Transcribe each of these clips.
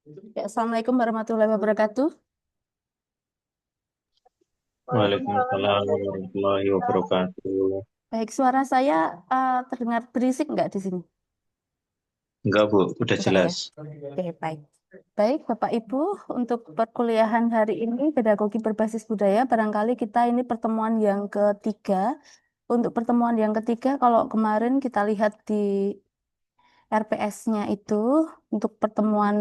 Ya, Assalamualaikum warahmatullahi wabarakatuh. Waalaikumsalam warahmatullahi wabarakatuh. Baik, suara saya terdengar berisik nggak di sini? Enggak, Bu, udah Enggak ya? jelas. Oke, baik. Baik, Bapak Ibu, untuk perkuliahan hari ini, pedagogi berbasis budaya, barangkali kita ini pertemuan yang ketiga. Untuk pertemuan yang ketiga, kalau kemarin kita lihat di RPS-nya itu, untuk pertemuan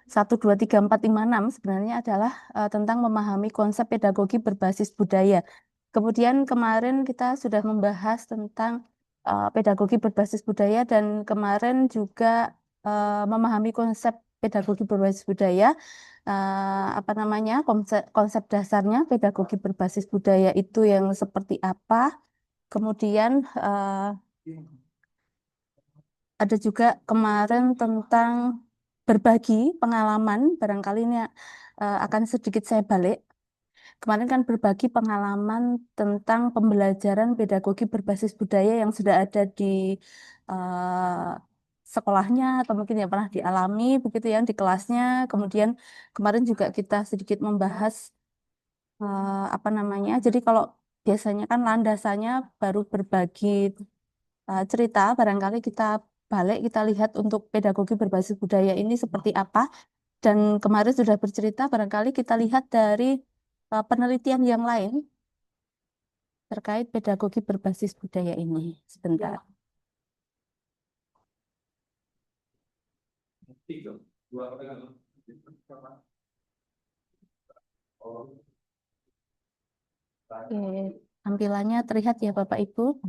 1, 2, 3, 4, 5, 6 sebenarnya adalah tentang memahami konsep pedagogi berbasis budaya. Kemudian kemarin kita sudah membahas tentang pedagogi berbasis budaya dan kemarin juga memahami konsep pedagogi berbasis budaya, apa namanya, konsep, konsep dasarnya pedagogi berbasis budaya itu yang seperti apa. Kemudian ada juga kemarin tentang berbagi pengalaman, barangkali ini akan sedikit saya balik. Kemarin kan berbagi pengalaman tentang pembelajaran pedagogi berbasis budaya yang sudah ada di eh, sekolahnya atau mungkin yang pernah dialami begitu ya di kelasnya. Kemudian kemarin juga kita sedikit membahas apa namanya. Jadi kalau biasanya kan landasannya baru berbagi cerita, barangkali kita balik kita lihat untuk pedagogi berbasis budaya ini seperti apa. Dan kemarin sudah bercerita, barangkali kita lihat dari penelitian yang lain terkait pedagogi berbasis budaya ini. Sebentar. Oke, tampilannya terlihat ya Bapak Ibu.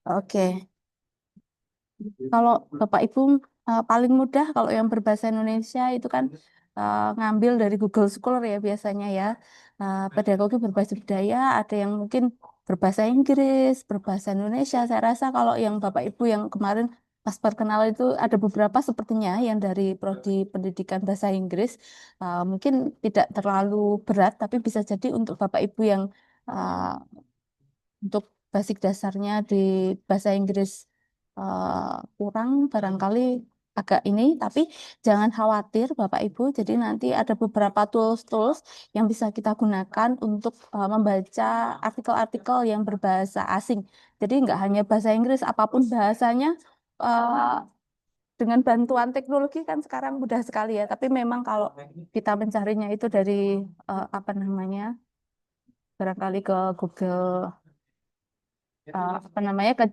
Oke, kalau Bapak Ibu paling mudah kalau yang berbahasa Indonesia itu kan ngambil dari Google Scholar ya biasanya ya. Pedagogi berbasis budaya ada yang mungkin berbahasa Inggris, berbahasa Indonesia. Saya rasa kalau yang Bapak Ibu yang kemarin pas perkenalan itu ada beberapa sepertinya yang dari Prodi Pendidikan Bahasa Inggris. Mungkin tidak terlalu berat tapi bisa jadi untuk Bapak Ibu yang uh, untuk basic dasarnya di bahasa Inggris kurang barangkali agak ini, tapi jangan khawatir Bapak Ibu. Jadi nanti ada beberapa tools-tools yang bisa kita gunakan untuk membaca artikel-artikel yang berbahasa asing. Jadi nggak hanya bahasa Inggris, apapun bahasanya eh, dengan bantuan teknologi kan sekarang mudah sekali ya. Tapi memang kalau kita mencarinya itu dari apa namanya, barangkali ke Google apa namanya ke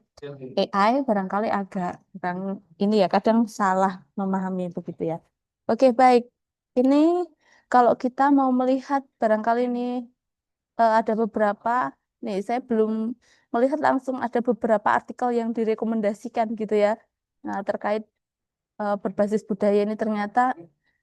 AI barangkali agak kurang ini ya kadang salah memahami begitu ya. Oke, baik. Ini kalau kita mau melihat barangkali ini ada beberapa nih saya belum melihat langsung ada beberapa artikel yang direkomendasikan gitu ya. Nah, terkait berbasis budaya ini ternyata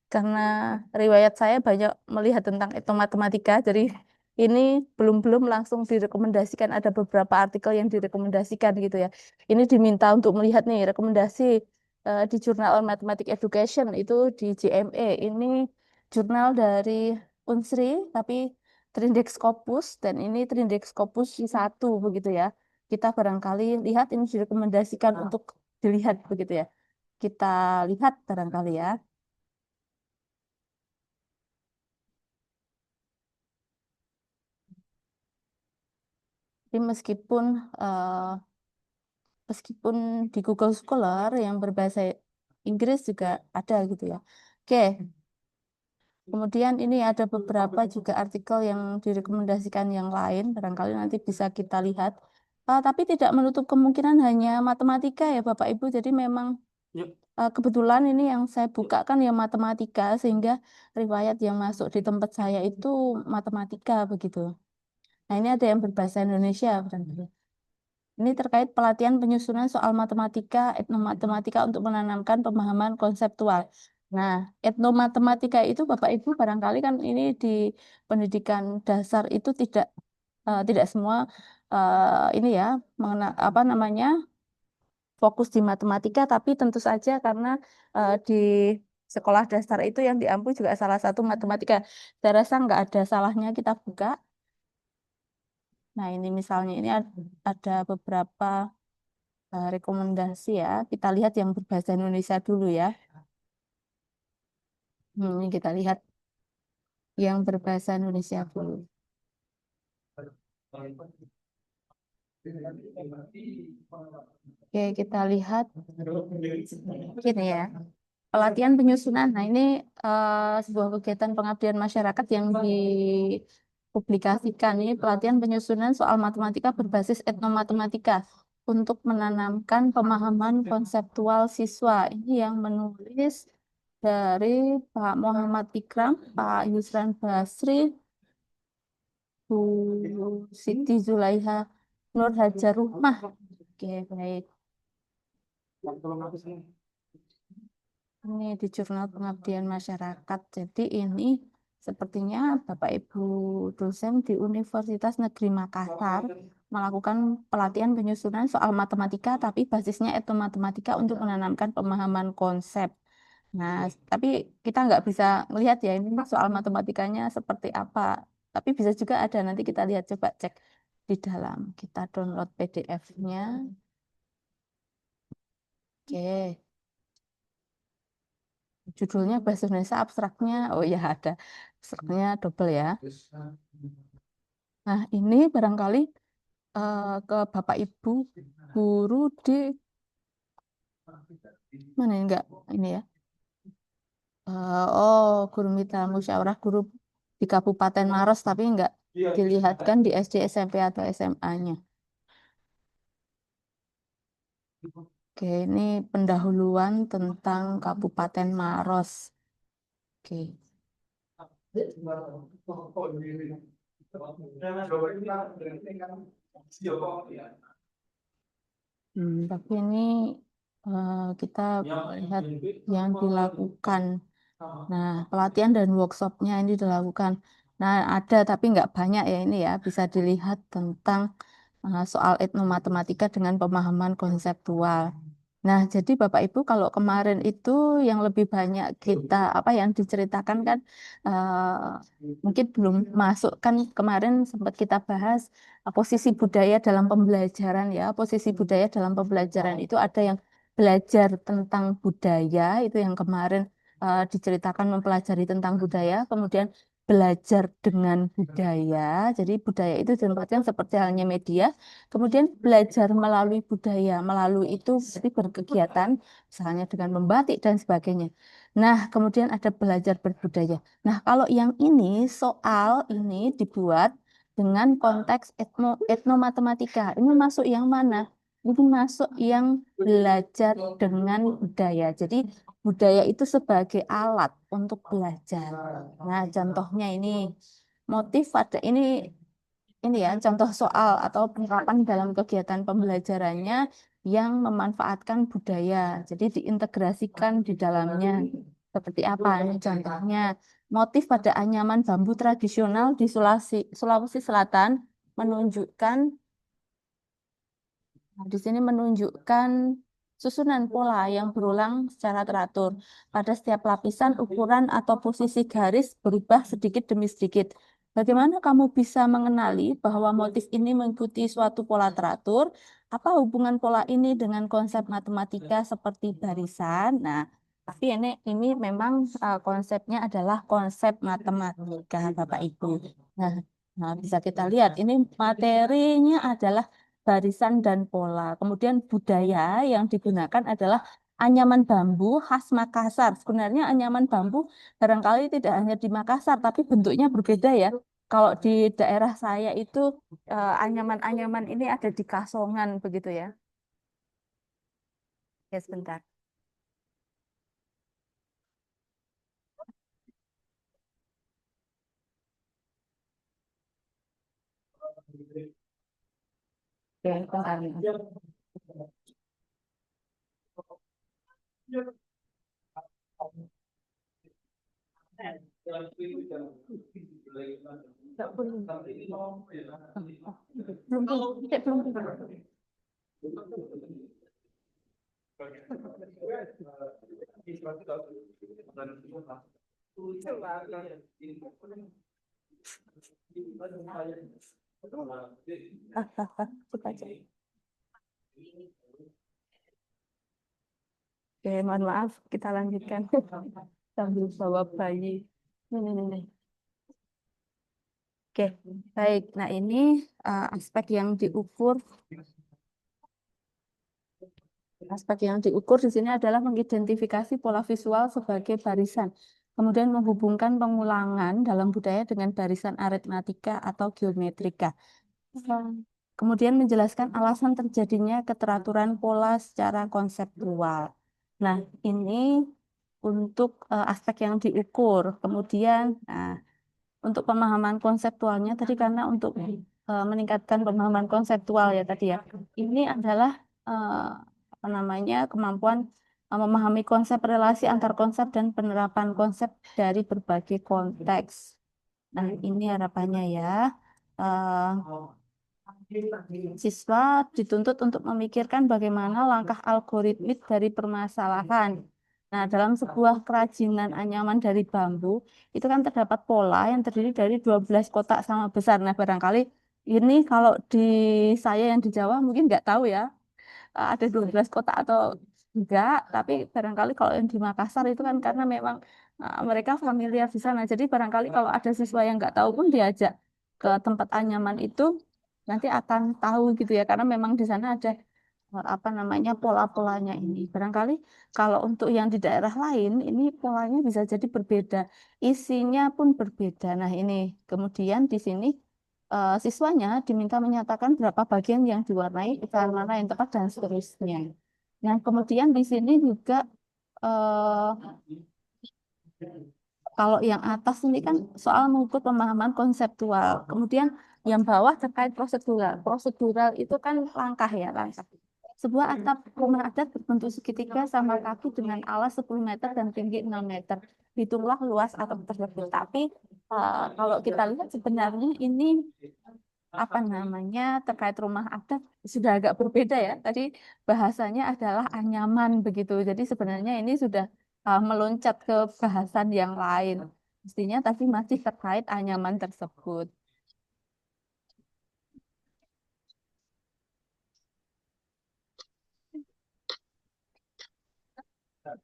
karena riwayat saya banyak melihat tentang etnomatematika, jadi ini belum langsung direkomendasikan ada beberapa artikel yang direkomendasikan gitu ya. Ini diminta untuk melihat nih rekomendasi di Journal on Mathematics Education itu di JME. Ini jurnal dari Unsri tapi Trindex Scopus dan ini Trindex Scopus I1 begitu ya. Kita barangkali lihat ini direkomendasikan untuk dilihat begitu ya. Kita lihat barangkali ya. Tapi eh, meskipun di Google Scholar yang berbahasa Inggris juga ada gitu ya. Oke, kemudian ini ada beberapa juga artikel yang direkomendasikan yang lain, barangkali nanti bisa kita lihat. Tapi tidak menutup kemungkinan hanya matematika ya Bapak Ibu. Jadi memang kebetulan ini yang saya buka kan yang matematika, sehingga riwayat yang masuk di tempat saya itu matematika begitu. Nah, ini ada yang berbahasa Indonesia, barangkali. Ini terkait pelatihan penyusunan soal matematika, etnomatematika untuk menanamkan pemahaman konseptual. Nah, etnomatematika itu Bapak Ibu barangkali kan ini di pendidikan dasar itu tidak semua ini ya apa namanya fokus di matematika, tapi tentu saja karena di sekolah dasar itu yang diampu juga salah satu matematika. Saya rasa nggak ada salahnya kita buka. Nah, ini misalnya ini ada beberapa rekomendasi ya. Kita lihat yang berbahasa Indonesia dulu ya. Ini kita lihat yang berbahasa Indonesia dulu. Oke, kita lihat gini ya. Pelatihan penyusunan. Nah, ini sebuah kegiatan pengabdian masyarakat yang dipublikasikan. Ini pelatihan penyusunan soal matematika berbasis etnomatematika untuk menanamkan pemahaman konseptual siswa. Ini yang menulis dari Pak Muhammad Ikram, Pak Yusran Basri, Bu Siti Zulaiha Nur Hajarumah. Oke, baik. Ini di Jurnal Pengabdian Masyarakat. Jadi ini sepertinya Bapak Ibu dosen di Universitas Negeri Makassar melakukan pelatihan penyusunan soal matematika, tapi basisnya etnomatematika untuk menanamkan pemahaman konsep. Nah, tapi kita nggak bisa melihat ya ini soal matematikanya seperti apa. Tapi bisa juga ada, nanti kita lihat, coba cek di dalam. Kita download PDF-nya. Oke. Judulnya bahasa Indonesia, abstraknya, oh ya ada, abstraknya double ya. Nah ini barangkali ke Bapak Ibu guru di mana ini, enggak ini ya. Oh, guru mitra musyawarah guru di Kabupaten Maros, tapi enggak dilihatkan di SD, SMP atau SMA-nya. Oke, ini pendahuluan tentang Kabupaten Maros. Oke. Tapi ini kita lihat yang dilakukan. Nah, pelatihan dan workshopnya ini dilakukan. Nah, ada tapi nggak banyak ya ini ya. Bisa dilihat tentang soal etnomatematika dengan pemahaman konseptual. Nah, jadi Bapak Ibu kalau kemarin itu yang lebih banyak kita apa yang diceritakan kan mungkin belum masuk kan, kemarin sempat kita bahas posisi budaya dalam pembelajaran ya. Posisi budaya dalam pembelajaran itu ada yang belajar tentang budaya itu yang kemarin diceritakan mempelajari tentang budaya, kemudian belajar dengan budaya. Jadi budaya itu ditempatkan seperti halnya media. Kemudian belajar melalui budaya, melalui itu seperti berkegiatan, misalnya dengan membatik dan sebagainya. Nah, kemudian ada belajar berbudaya. Nah, kalau yang ini soal ini dibuat dengan konteks etnomatematika. Ini masuk yang mana? Ini masuk yang belajar dengan budaya. Jadi budaya itu sebagai alat untuk belajar. Nah, contohnya ini motif ada ini ya contoh soal atau penerapan dalam kegiatan pembelajarannya yang memanfaatkan budaya. Jadi diintegrasikan di dalamnya. Seperti apa ini contohnya? Motif pada anyaman bambu tradisional di Sulawesi Selatan menunjukkan. Nah, di sini menunjukkan susunan pola yang berulang secara teratur. Pada setiap lapisan, ukuran atau posisi garis berubah sedikit demi sedikit. Bagaimana kamu bisa mengenali bahwa motif ini mengikuti suatu pola teratur? Apa hubungan pola ini dengan konsep matematika seperti barisan? Nah, tapi ini memang konsepnya adalah konsep matematika, Bapak Ibu. Nah, bisa kita lihat ini materinya adalah barisan dan pola. Kemudian budaya yang digunakan adalah anyaman bambu khas Makassar. Sebenarnya anyaman bambu barangkali tidak hanya di Makassar, tapi bentuknya berbeda ya. Kalau di daerah saya itu anyaman-anyaman ini ada di Kasongan begitu ya. Ya sebentar. Ya, sebentar. Nggak boleh. Oh, belum, belum. Coba aja. Oke, mohon maaf, kita lanjutkan. sambil bawa bayi. Ini. Oke, baik. Nah, ini aspek yang diukur. Aspek yang diukur di sini adalah mengidentifikasi pola visual sebagai barisan, kemudian menghubungkan pengulangan dalam budaya dengan barisan aritmatika atau geometrika. Kemudian menjelaskan alasan terjadinya keteraturan pola secara konseptual. Nah, ini untuk aspek yang diukur. Kemudian, untuk pemahaman konseptualnya tadi karena untuk meningkatkan pemahaman konseptual ya tadi ya. Ini adalah apa namanya kemampuan memahami konsep relasi antar konsep dan penerapan konsep dari berbagai konteks. Nah, ini harapannya ya. Eh, Siswa dituntut untuk memikirkan bagaimana langkah algoritmik dari permasalahan. Nah, dalam sebuah kerajinan anyaman dari bambu, itu kan terdapat pola yang terdiri dari 12 kotak sama besar. Nah, barangkali ini kalau di saya yang di Jawa mungkin nggak tahu ya, ada 12 kotak atau enggak, tapi barangkali kalau yang di Makassar itu kan karena memang mereka familiar di sana. Jadi barangkali kalau ada siswa yang nggak tahu pun diajak ke tempat anyaman itu nanti akan tahu gitu ya, karena memang di sana ada apa namanya pola-polanya ini. Barangkali kalau untuk yang di daerah lain ini polanya bisa jadi berbeda, isinya pun berbeda. Nah, ini kemudian di sini siswanya diminta menyatakan berapa bagian yang diwarnai, iklan mana yang tepat dan seterusnya. Nah, kemudian di sini juga eh, kalau yang atas ini kan soal mengukur pemahaman konseptual. Kemudian yang bawah terkait prosedural. Prosedural itu kan langkah ya, langkah. Sebuah atap rumah adat berbentuk segitiga sama kaki dengan alas 10 meter dan tinggi 6 meter. Hitunglah luas atap tersebut. Tapi kalau kita lihat sebenarnya ini apa namanya terkait rumah adat sudah agak berbeda ya. Tadi bahasanya adalah anyaman begitu. Jadi sebenarnya ini sudah meloncat ke bahasan yang lain. Mestinya tapi masih terkait anyaman tersebut.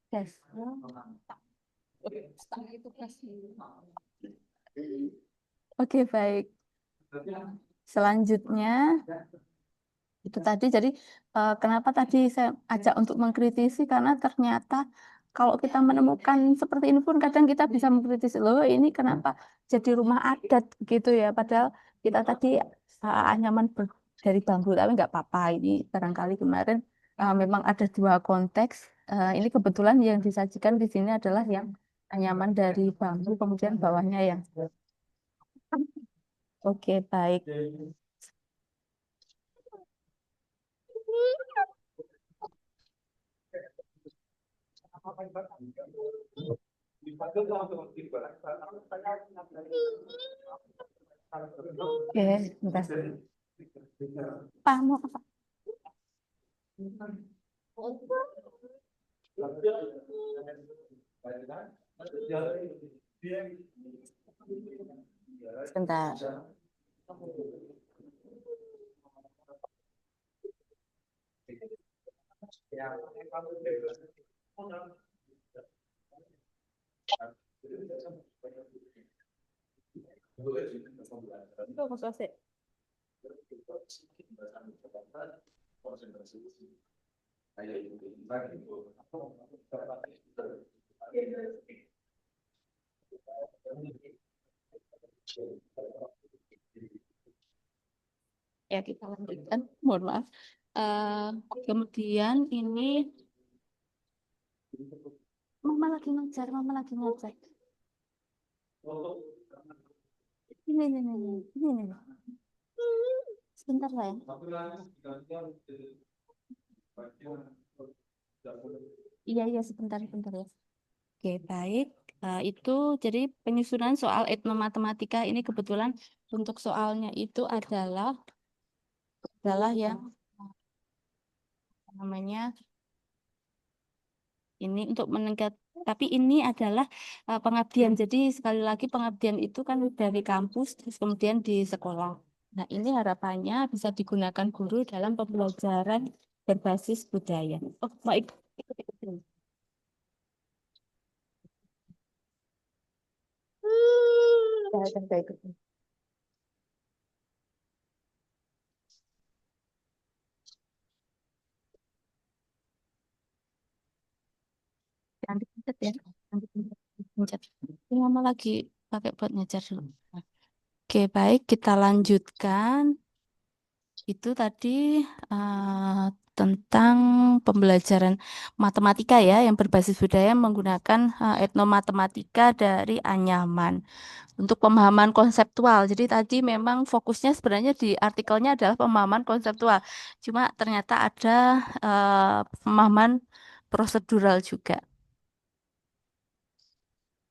Yes. Oke, baik. Selanjutnya itu tadi, jadi kenapa tadi saya ajak untuk mengkritisi karena ternyata kalau kita menemukan seperti ini pun kadang kita bisa mengkritisi loh ini kenapa jadi rumah adat gitu ya, padahal kita tadi anyaman dari bambu tapi nggak apa-apa ini barangkali kemarin memang ada dua konteks. Ini kebetulan yang disajikan di sini adalah yang anyaman dari bambu kemudian bawahnya yang oke baik. Oke, bentar. Pak, mau apa? Sebentar. Itu apa selesai? Ya, kita lanjutkan. Mohon maaf. Eh, Kemudian ini mama lagi ngajar, mama lagi ngajar. Ini. Sebentar sayang. Iya, iya, sebentar ya. Oke, baik. Itu jadi penyusunan soal etnomatematika ini kebetulan untuk soalnya itu adalah yang namanya ini untuk meningkat. Tapi ini adalah pengabdian. Jadi sekali lagi pengabdian itu kan dari kampus terus kemudian di sekolah. Nah, ini harapannya bisa digunakan guru dalam pembelajaran berbasis budaya. Oh, mau ikut. Baik, baik, baik. Jangan dipencet ya. Jangan dipencet. Dipencet. Ini mama lagi pakai buat ngejar dulu. Oke, baik. Kita lanjutkan. Itu tadi tentang pembelajaran matematika ya, yang berbasis budaya menggunakan etnomatematika dari Anyaman untuk pemahaman konseptual. Jadi tadi memang fokusnya sebenarnya di artikelnya adalah pemahaman konseptual. Cuma ternyata ada pemahaman prosedural juga.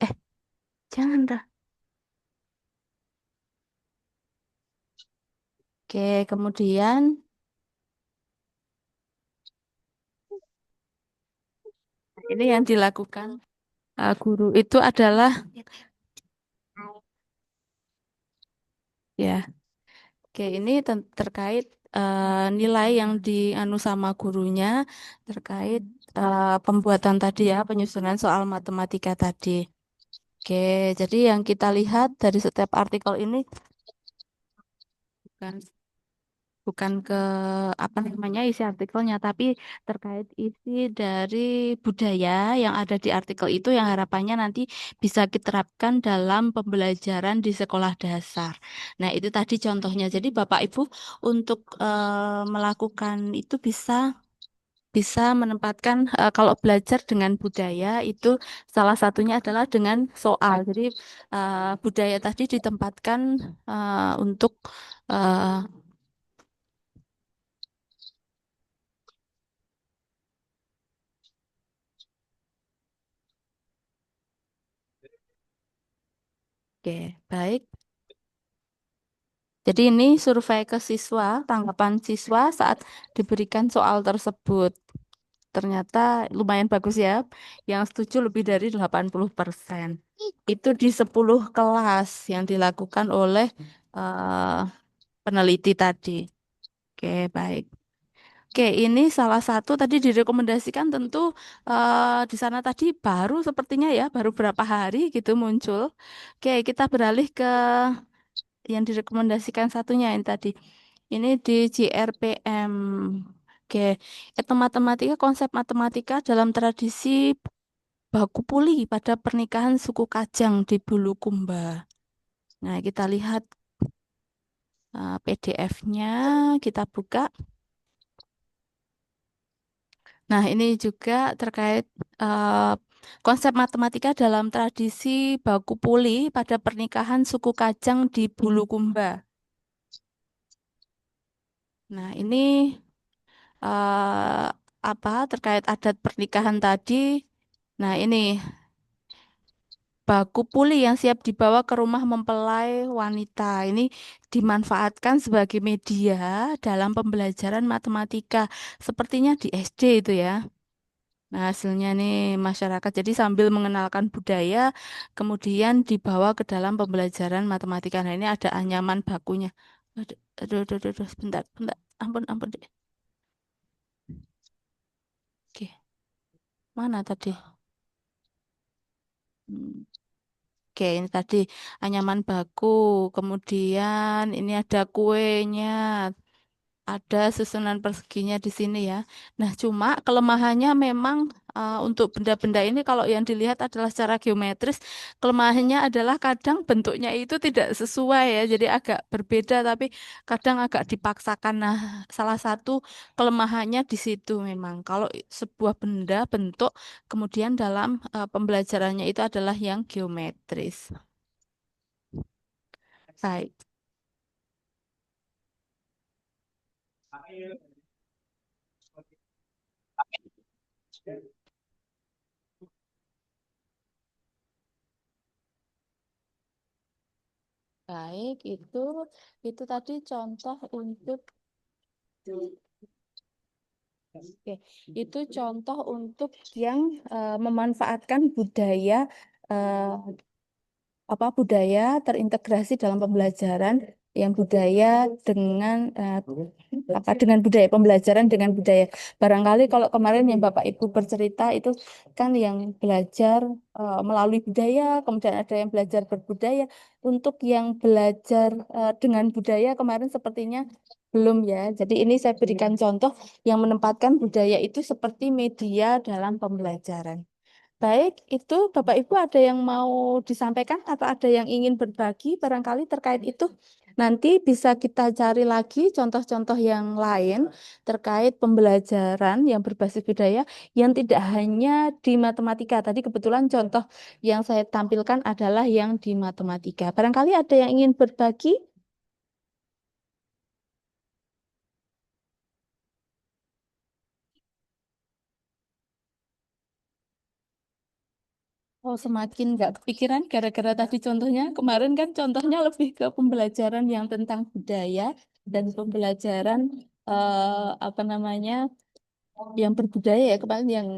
Eh, jangan dah. Oke, kemudian ini yang dilakukan guru itu adalah ya, oke ini terkait nilai yang dianu sama gurunya terkait pembuatan tadi ya, penyusunan soal matematika tadi. Oke, jadi yang kita lihat dari setiap artikel ini bukan bukan ke apa namanya isi artikelnya, tapi terkait isi dari budaya yang ada di artikel itu yang harapannya nanti bisa diterapkan dalam pembelajaran di sekolah dasar. Nah, itu tadi contohnya. Jadi Bapak Ibu untuk melakukan itu bisa menempatkan kalau belajar dengan budaya itu salah satunya adalah dengan soal. Jadi budaya tadi ditempatkan untuk uh, oke, baik. Jadi ini survei ke siswa, tanggapan siswa saat diberikan soal tersebut. Ternyata lumayan bagus ya, yang setuju lebih dari 80%. Itu di 10 kelas yang dilakukan oleh eh, peneliti tadi. Oke, baik. Oke, ini salah satu tadi direkomendasikan tentu di sana tadi baru sepertinya ya, baru berapa hari gitu muncul. Oke, kita beralih ke yang direkomendasikan satunya yang tadi. Ini di JRPM. Oke, etnomatematika, konsep matematika dalam tradisi baku puli pada pernikahan suku Kajang di Bulukumba. Nah, kita lihat PDF-nya, kita buka. Nah, ini juga terkait eh, konsep matematika dalam tradisi baku puli pada pernikahan suku Kajang di Bulukumba. Nah, ini eh, apa terkait adat pernikahan tadi. Nah, ini baku puli yang siap dibawa ke rumah mempelai wanita. Ini dimanfaatkan sebagai media dalam pembelajaran matematika. Sepertinya di SD itu ya. Nah, hasilnya nih masyarakat. Jadi sambil mengenalkan budaya, kemudian dibawa ke dalam pembelajaran matematika. Nah, ini ada anyaman bakunya. Aduh, aduh, aduh, aduh, aduh, sebentar, sebentar. Ampun, ampun deh. Oke, mana tadi? Hmm, Oke, ini tadi anyaman baku. Kemudian ini ada kuenya. Ada susunan perseginya di sini ya. Nah, cuma kelemahannya memang untuk benda-benda ini kalau yang dilihat adalah secara geometris, kelemahannya adalah kadang bentuknya itu tidak sesuai ya. Jadi agak berbeda tapi kadang agak dipaksakan. Nah, salah satu kelemahannya di situ memang. Kalau sebuah benda bentuk kemudian dalam pembelajarannya itu adalah yang geometris. Baik. Baik, itu tadi contoh untuk oke, itu contoh untuk yang memanfaatkan budaya eh, apa budaya terintegrasi dalam pembelajaran yang budaya dengan apa dengan budaya pembelajaran dengan budaya. Barangkali kalau kemarin yang Bapak Ibu bercerita itu kan yang belajar melalui budaya, kemudian ada yang belajar berbudaya. Untuk yang belajar dengan budaya kemarin sepertinya belum ya. Jadi ini saya berikan contoh yang menempatkan budaya itu seperti media dalam pembelajaran. Baik, itu Bapak Ibu ada yang mau disampaikan atau ada yang ingin berbagi barangkali terkait itu? Nanti bisa kita cari lagi contoh-contoh yang lain terkait pembelajaran yang berbasis budaya yang tidak hanya di matematika. Tadi kebetulan contoh yang saya tampilkan adalah yang di matematika. Barangkali ada yang ingin berbagi? Oh, semakin nggak kepikiran gara-gara tadi contohnya. Kemarin kan contohnya lebih ke pembelajaran yang tentang budaya dan pembelajaran apa namanya yang berbudaya ya kemarin yang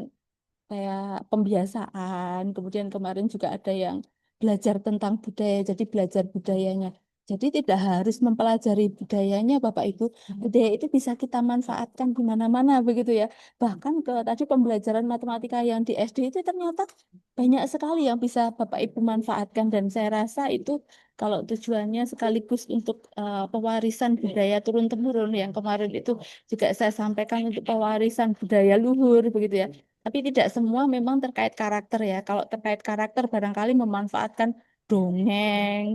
kayak pembiasaan. Kemudian kemarin juga ada yang belajar tentang budaya, jadi belajar budayanya. Jadi tidak harus mempelajari budayanya, Bapak Ibu. Budaya itu bisa kita manfaatkan di mana-mana begitu ya. Bahkan ke tadi pembelajaran matematika yang di SD itu ternyata banyak sekali yang bisa Bapak Ibu manfaatkan dan saya rasa itu kalau tujuannya sekaligus untuk pewarisan budaya turun-temurun yang kemarin itu juga saya sampaikan untuk pewarisan budaya luhur begitu ya. Tapi tidak semua memang terkait karakter ya. Kalau terkait karakter barangkali memanfaatkan dongeng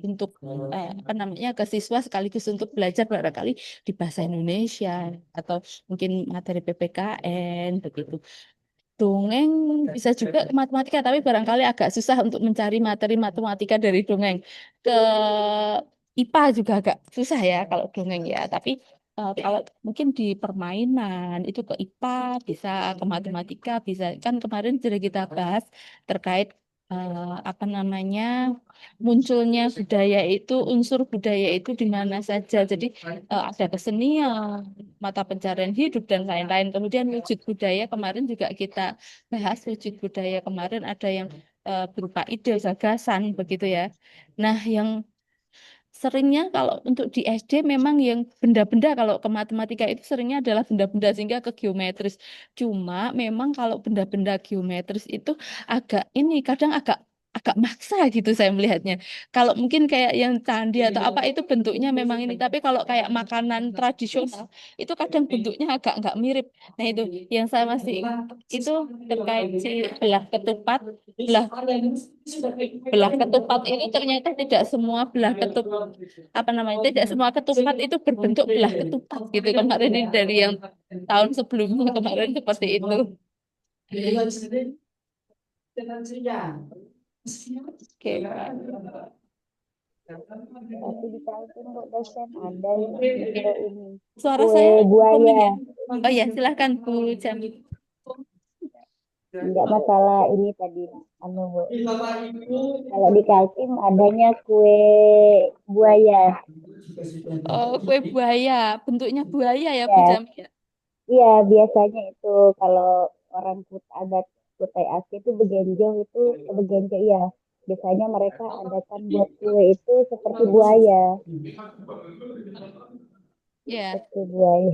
untuk apa namanya ke siswa sekaligus untuk belajar barangkali di bahasa Indonesia atau mungkin materi PPKN begitu. Dongeng bisa juga ke matematika, tapi barangkali agak susah untuk mencari materi matematika dari dongeng. Ke IPA juga agak susah ya kalau dongeng ya. Tapi kalau mungkin di permainan itu ke IPA, bisa ke matematika, bisa. Kan kemarin sudah kita bahas terkait apa namanya munculnya budaya itu, unsur budaya itu di mana saja. Jadi ada kesenian, mata pencarian hidup dan lain-lain. Kemudian wujud budaya kemarin juga kita bahas wujud budaya kemarin ada yang berupa ide, gagasan begitu ya. Nah, yang seringnya kalau untuk di SD memang yang benda-benda kalau ke matematika itu seringnya adalah benda-benda sehingga ke geometris. Cuma memang kalau benda-benda geometris itu agak ini kadang agak agak maksa gitu saya melihatnya. Kalau mungkin kayak yang candi atau apa itu bentuknya memang ini, tapi kalau kayak makanan tradisional itu kadang bentuknya agak nggak mirip. Nah itu yang saya masih ingat itu terkait si belah ketupat, belah belah ketupat ini ternyata tidak semua belah ketupat apa namanya tidak semua ketupat itu berbentuk belah ketupat gitu kemarin ini dari yang tahun sebelumnya kemarin seperti itu. Oke, Tapi di kantin Bu dosen ada yang jual ini suara kue saya komik buaya. ya. Oh ya silahkan Bu Jami. Enggak masalah ini tadi anu Bu. Kalau di kantin adanya kue buaya. Oh kue buaya bentuknya buaya ya Bu Ya, Jami ya. iya biasanya itu kalau orang adat Kutai Asli itu begenjong itu begenjong ya. Biasanya mereka adakan buat kue itu seperti buaya, Ya, seperti buaya.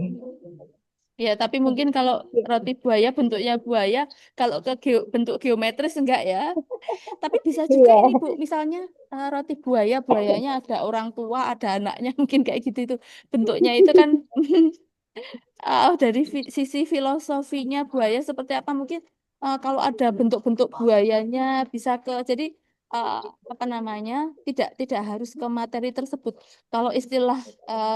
ya, tapi mungkin kalau roti buaya bentuknya buaya, kalau ke bentuk geometris enggak ya. Tapi bisa juga Iya, ini Bu, misalnya roti buaya, buayanya ada orang tua, ada anaknya, mungkin kayak gitu itu. Bentuknya itu kan dari sisi filosofinya buaya seperti apa mungkin kalau ada bentuk-bentuk buayanya bisa ke jadi eh, apa namanya tidak harus ke materi tersebut. Kalau istilah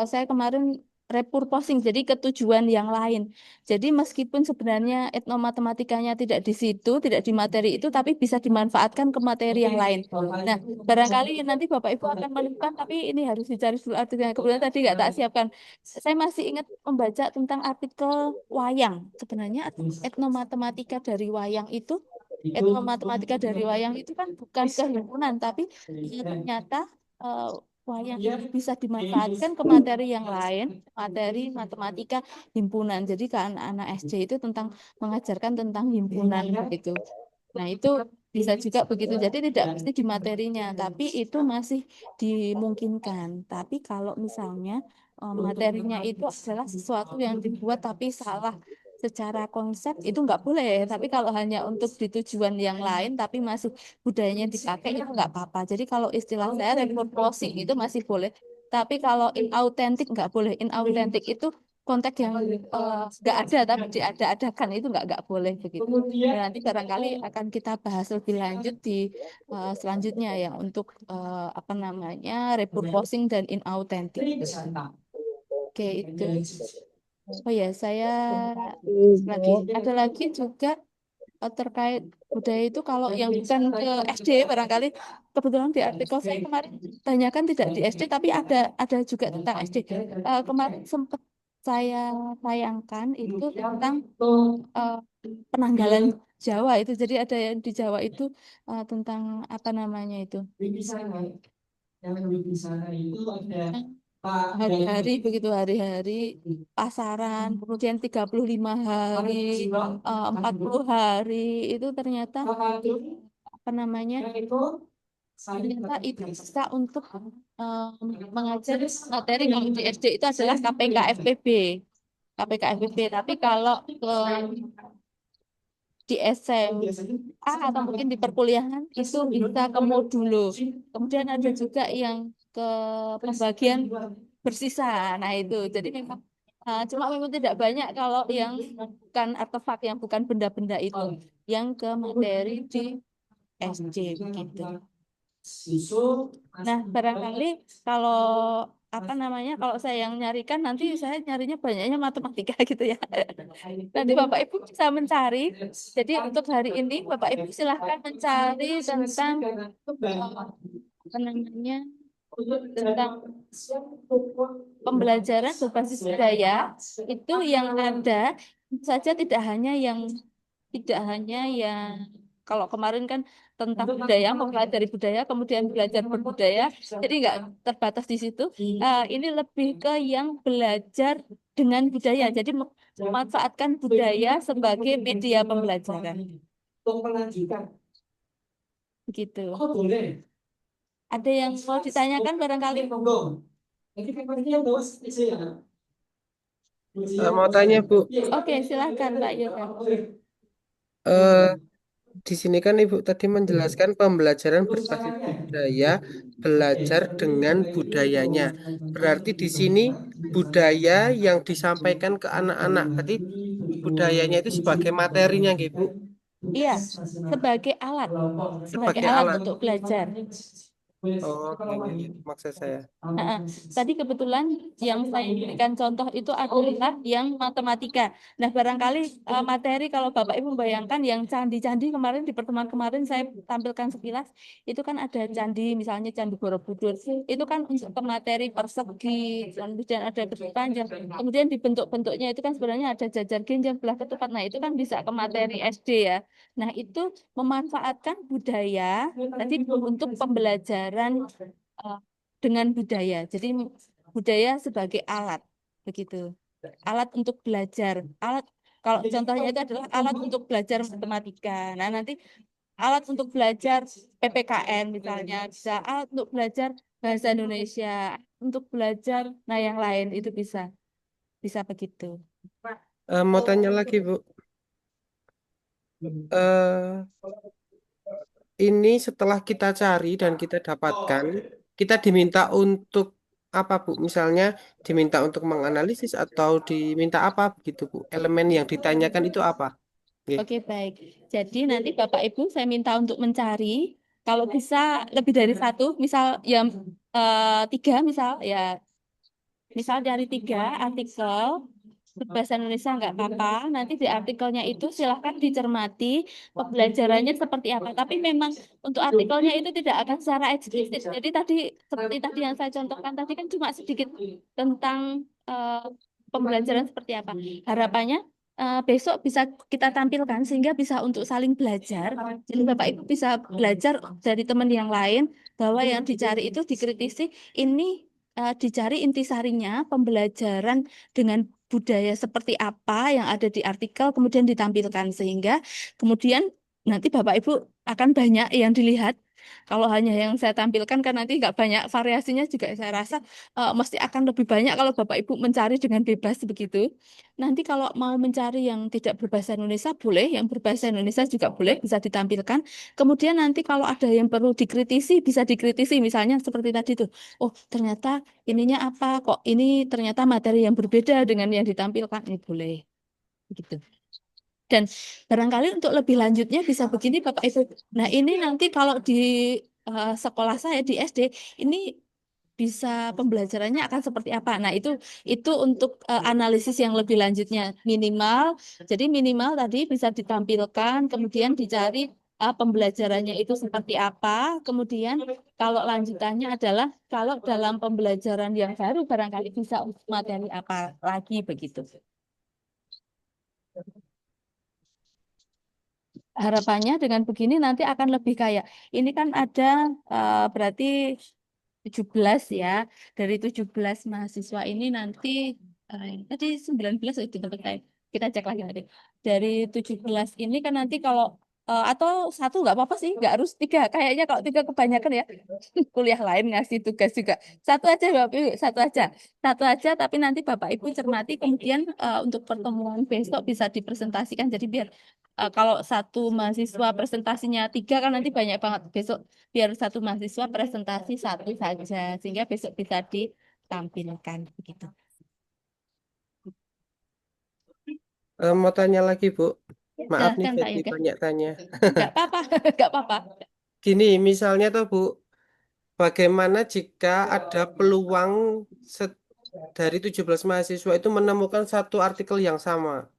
saya kemarin repurposing jadi ketujuan yang lain. Jadi meskipun sebenarnya etnomatematikanya tidak di situ, tidak di materi itu, tapi bisa dimanfaatkan ke materi yang lain. Nah, barangkali nanti Bapak Ibu akan menemukan, tapi ini harus dicari dulu artikelnya. Kemudian tadi nggak tak siapkan. Saya masih ingat membaca tentang artikel wayang. Sebenarnya etnomatematika dari wayang itu, etnomatematika dari wayang itu kan bukan kehimpunan, tapi ternyata eh, wayang itu bisa dimanfaatkan ke materi yang lain, materi matematika himpunan. Jadi ke anak-anak SD itu tentang mengajarkan tentang himpunan begitu. Nah, itu Bisa juga begitu. Jadi tidak mesti di materinya, tapi itu masih dimungkinkan. Tapi kalau misalnya materinya itu adalah sesuatu yang dibuat tapi salah secara konsep itu nggak boleh. Tapi kalau hanya untuk di tujuan yang lain tapi masih budayanya dipakai itu nggak apa-apa. Jadi kalau istilah saya repurposing itu masih boleh. Tapi kalau inauthentic nggak boleh. Inauthentic itu konteks yang nggak ada tapi diada-adakan itu nggak boleh begitu. Dan nanti barangkali akan kita bahas lebih lanjut di selanjutnya ya untuk apa namanya repurposing dan inauthentic. Oke itu. Oh ya saya Terima kasih, lagi Bu. ada lagi juga terkait budaya itu kalau yang bukan ke SD barangkali kebetulan di artikel saya kemarin tanyakan tidak di SD tapi ada juga tentang SD. Kemarin sempat saya tayangkan itu tentang eh, penanggalan Jawa itu. Jadi ada yang di Jawa itu tentang apa namanya itu hari-hari begitu hari-hari pasaran kemudian 35 hari 40 hari itu ternyata apa namanya ternyata itu bisa untuk mengajar materi kalau di SD itu adalah KPK FPB tapi kalau di SMA atau mungkin di perkuliahan itu bisa ke modulo. Kemudian ada juga yang ke pembagian bersisa. Nah itu jadi memang cuma memang tidak banyak kalau yang bukan artefak yang bukan benda-benda itu yang ke materi di SD begitu. Nah, barangkali kalau apa namanya, kalau saya yang nyarikan nanti saya nyarinya banyaknya matematika gitu ya. Nanti Bapak Ibu bisa mencari. Jadi untuk hari ini Bapak Ibu silahkan mencari tentang apa namanya tentang pembelajaran berbasis budaya itu yang ada saja tidak hanya yang kalau kemarin kan tentang budaya, mempelajari budaya, kemudian belajar berbudaya, jadi nggak terbatas di situ. Ini lebih ke yang belajar dengan budaya, jadi memanfaatkan budaya sebagai media pembelajaran. Begitu. Ada yang mau ditanyakan barangkali? Mau tanya Bu, Oke, silahkan Pak Yoga. eh, di sini kan Ibu tadi menjelaskan pembelajaran berbasis budaya, belajar dengan budayanya. Berarti di sini budaya yang disampaikan ke anak-anak, berarti budayanya itu sebagai materinya, gitu Bu, Iya, sebagai alat sebagai alat. untuk belajar. Oh, gitu, gitu maksud saya. Tadi kebetulan yang saya berikan contoh itu adalah yang matematika. Nah, barangkali materi kalau Bapak Ibu membayangkan yang candi-candi kemarin di pertemuan kemarin saya tampilkan sekilas, itu kan ada candi, misalnya Candi Borobudur. Itu kan untuk ke materi persegi, kemudian ada persegi panjang. Kemudian di bentuk-bentuknya itu kan sebenarnya ada jajar genjang, belah ketupat. Nah, itu kan bisa ke materi SD ya. Nah, itu memanfaatkan budaya tadi untuk pembelajaran dengan budaya. Jadi budaya sebagai alat, begitu. Alat untuk belajar. Alat kalau contohnya itu adalah alat untuk belajar matematika. Nah, nanti alat untuk belajar PPKN misalnya, bisa alat untuk belajar bahasa Indonesia, untuk belajar nah yang lain itu bisa. Bisa begitu. Mau tanya lagi Bu, eh, ini setelah kita cari dan kita dapatkan, kita diminta untuk apa Bu? Misalnya diminta untuk menganalisis atau diminta apa begitu Bu? Elemen yang ditanyakan itu apa? Oke. Oke, baik. Jadi nanti Bapak Ibu saya minta untuk mencari, kalau bisa lebih dari satu, misal yang tiga, misal dari tiga artikel berbahasa Indonesia nggak apa-apa. Nanti di artikelnya itu silahkan dicermati pembelajarannya seperti apa. Tapi memang untuk artikelnya itu tidak akan secara eksplisit. Jadi tadi seperti tadi yang saya contohkan tadi kan cuma sedikit tentang pembelajaran seperti apa. Harapannya besok bisa kita tampilkan sehingga bisa untuk saling belajar. Jadi Bapak Ibu bisa belajar dari teman yang lain bahwa yang dicari itu dikritisi ini dicari intisarinya pembelajaran dengan budaya seperti apa yang ada di artikel kemudian ditampilkan sehingga kemudian nanti Bapak Ibu akan banyak yang dilihat. Kalau hanya yang saya tampilkan kan nanti nggak banyak variasinya juga saya rasa mesti akan lebih banyak kalau Bapak Ibu mencari dengan bebas begitu. Nanti kalau mau mencari yang tidak berbahasa Indonesia boleh, yang berbahasa Indonesia juga boleh bisa ditampilkan. Kemudian nanti kalau ada yang perlu dikritisi bisa dikritisi misalnya seperti tadi tuh. Oh, ternyata ininya apa kok ini ternyata materi yang berbeda dengan yang ditampilkan ini boleh gitu. Dan barangkali untuk lebih lanjutnya bisa begini Bapak Ibu. Nah, ini nanti kalau di sekolah saya di SD ini bisa pembelajarannya akan seperti apa. Nah, itu untuk analisis yang lebih lanjutnya minimal. Jadi minimal tadi bisa ditampilkan, kemudian dicari pembelajarannya itu seperti apa. Kemudian kalau lanjutannya adalah kalau dalam pembelajaran yang baru barangkali bisa materi apa lagi begitu. Harapannya dengan begini nanti akan lebih kayak ini kan ada berarti 17 ya. Dari 17 mahasiswa ini nanti tadi 19 itu tempat saya. Kita cek lagi nanti. Dari 17 ini kan nanti kalau atau satu nggak apa-apa sih, nggak harus tiga. Kayaknya kalau tiga kebanyakan ya. Kuliah lain ngasih tugas juga. Satu aja Bapak Ibu, satu aja. Satu aja tapi nanti Bapak Ibu cermati kemudian untuk pertemuan besok bisa dipresentasikan. Jadi biar kalau satu mahasiswa presentasinya tiga kan nanti banyak banget besok biar satu mahasiswa presentasi satu saja sehingga besok bisa ditampilkan begitu. Mau tanya lagi, Bu. Maaf nih Silahkan Pak jadi Yoga. banyak tanya. Nggak apa-apa, nggak apa-apa. Gini, misalnya tuh Bu, bagaimana jika ada peluang dari 17 mahasiswa itu menemukan satu artikel yang sama?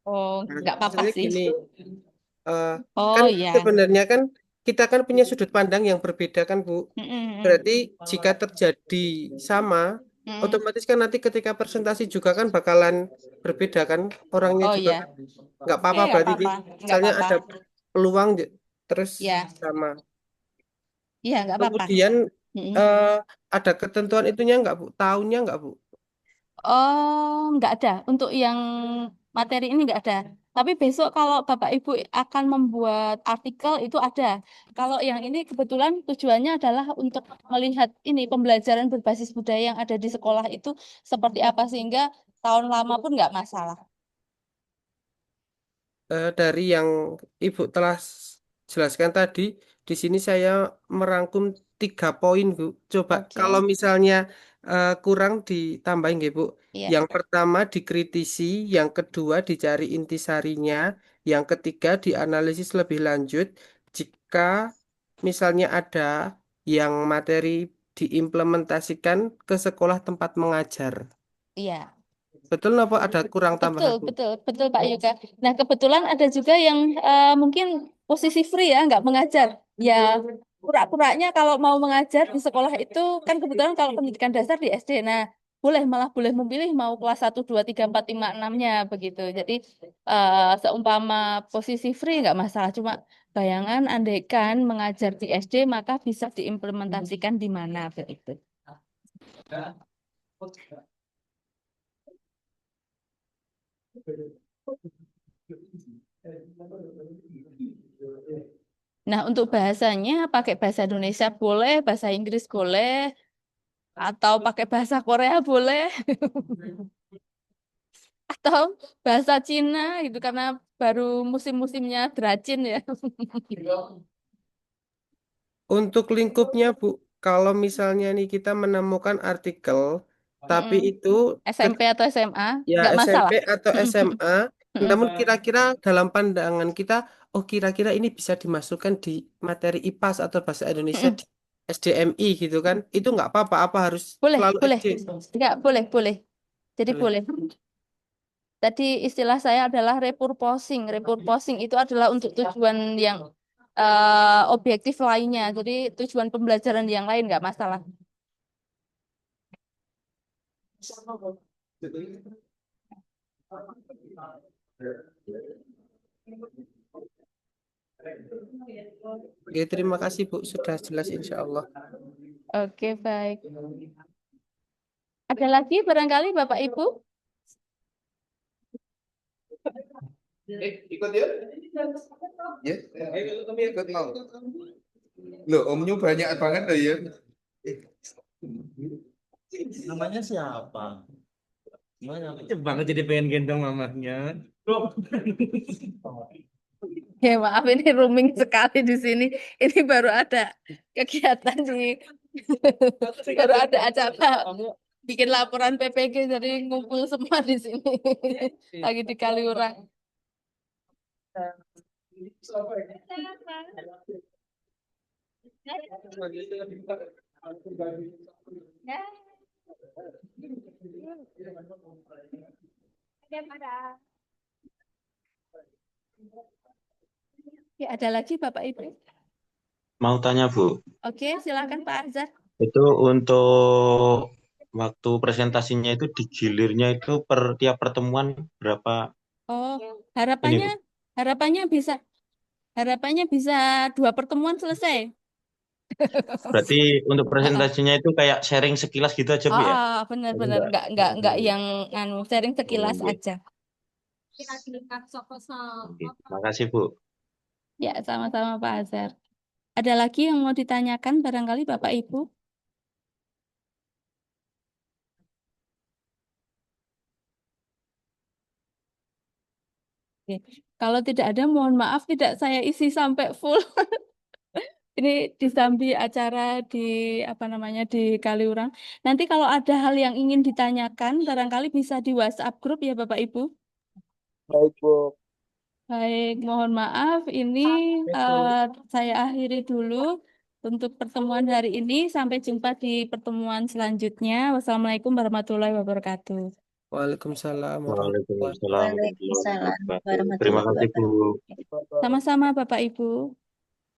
Oh, Nah, nggak apa-apa maksudnya sih. gini, eh, kan Oh iya. sebenarnya kan kita kan punya sudut pandang yang berbeda kan Bu. Mm-mm, Berarti jika terjadi sama, mm-mm. otomatis kan nanti ketika presentasi juga kan bakalan berbeda kan orangnya Oh juga iya. kan. Nggak apa-apa Nggak berarti apa-apa, nggak misalnya apa-apa. ada peluang terus Ya, sama. iya nggak apa-apa. Kemudian Mm-mm. eh, ada ketentuan itunya nggak Bu? Tahunnya nggak Bu? Oh, nggak ada. Untuk yang materi ini nggak ada. Tapi besok kalau Bapak Ibu akan membuat artikel itu ada. Kalau yang ini kebetulan tujuannya adalah untuk melihat ini pembelajaran berbasis budaya yang ada di sekolah itu seperti apa sehingga tahun lama pun nggak masalah. Dari yang Ibu telah jelaskan tadi, di sini saya merangkum 3 poin, Bu. Coba kalau Oke. misalnya kurang ditambahin, nggih, Bu. Iya. Yang pertama dikritisi, yang kedua dicari intisarinya, yang ketiga dianalisis lebih lanjut. Jika misalnya ada yang materi diimplementasikan ke sekolah tempat mengajar. Iya. Betul apa ada kurang Betul, tambahan, Bu? betul, betul Pak Yoga. Nah, kebetulan ada juga yang mungkin posisi free ya, nggak mengajar. Ya, pura-puranya kalau mau mengajar di sekolah itu kan kebetulan kalau pendidikan dasar di SD. Nah, malah boleh memilih mau kelas 1, 2, 3, 4, 5, 6-nya begitu. Jadi, seumpama posisi free nggak masalah. Cuma bayangan andaikan mengajar di SD maka bisa diimplementasikan di mana begitu. Nah, untuk bahasanya pakai bahasa Indonesia boleh, bahasa Inggris boleh, atau pakai bahasa Korea boleh, atau bahasa Cina gitu karena baru musim-musimnya Dracin ya. Untuk lingkupnya, Bu, kalau misalnya nih kita menemukan artikel, tapi Mm-mm. itu SMP atau SMA ya nggak SMP masalah. atau SMA, namun Mm-mm. kira-kira dalam pandangan kita, oh kira-kira ini bisa dimasukkan di materi IPAS atau bahasa Indonesia Mm-mm. di SDMI gitu kan? Itu nggak apa-apa, apa harus Boleh, selalu boleh, SD? nggak boleh, boleh. Jadi Boleh. boleh. Tadi istilah saya adalah repurposing. Repurposing itu adalah untuk tujuan yang objektif lainnya. Jadi tujuan pembelajaran yang lain nggak masalah. Oke, terima kasih Bu, sudah jelas insya Allah. Oke, baik. Ada lagi barangkali Bapak Ibu? Ikut ya? Ya, ikut mau. Loh, omnya banyak banget loh ya. Namanya siapa? Gimana? Banget jadi pengen gendong mamahnya. Ya maaf ini rooming sekali di sini. Ini baru ada kegiatan di baru ada acara bikin laporan PPG jadi ngumpul semua di sini. Lagi di Kaliurang. Ya, ada lagi Bapak Ibu. Mau tanya Bu, Oke, silakan Pak Azhar. itu untuk waktu presentasinya itu digilirnya itu per tiap pertemuan berapa Oh, ini harapannya Bu? harapannya bisa 2 pertemuan selesai. Berarti untuk Heeh. presentasinya itu kayak sharing sekilas gitu aja Bu ya? Jadi Benar-benar nggak yang sharing sekilas Oke. aja. Oke. Makasih Bu. Ya, sama-sama Pak Azhar. Ada lagi yang mau ditanyakan barangkali Bapak Ibu? Oke. Kalau tidak ada, mohon maaf tidak saya isi sampai full. Ini disambi acara di apa namanya di Kaliurang. Nanti kalau ada hal yang ingin ditanyakan, barangkali bisa di WhatsApp grup ya Bapak Ibu. Baik, Bu. Baik, mohon maaf. Ini eh, saya akhiri dulu untuk pertemuan hari ini. Sampai jumpa di pertemuan selanjutnya. Wassalamualaikum warahmatullahi wabarakatuh. Waalaikumsalam warahmatullahi Waalaikumsalam warahmatullahi Waalaikumsalam wabarakatuh. Terima warahmatullahi kasih Bu. wabarakatuh. wabarakatuh. Sama-sama Bapak Ibu.